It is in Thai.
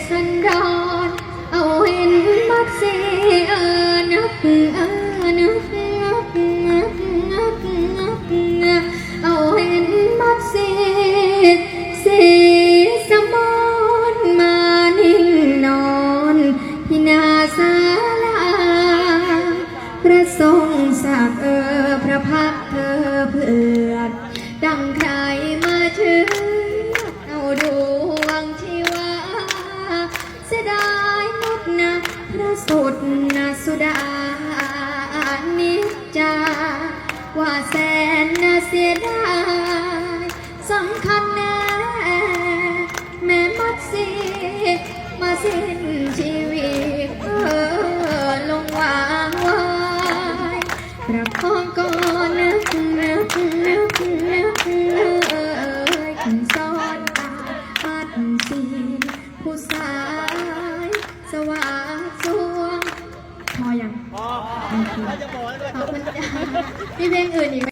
สันดอนเอาเห็นมักเสียนักนักเอาเห็นมักเสีสมอนมานิ่งนอนที่นาศาลาพระทรงศักดิ์พระพักเธอเพื่อดังใครมาถึงเอาดวงชีวาเสียดายหมดนะพระสุดนะสุดานิจจาว่าแสนน่าเสียดายสำคัญแน่แม่มัดสิมาสิ้นชีวิตลงวางไว้ประคองก่อนนึกขึ้นซ้อนตามัดสีผู้สายสว่างสวงพอยังขอบคุณจ้ามีเพลงอื่นอีกไหม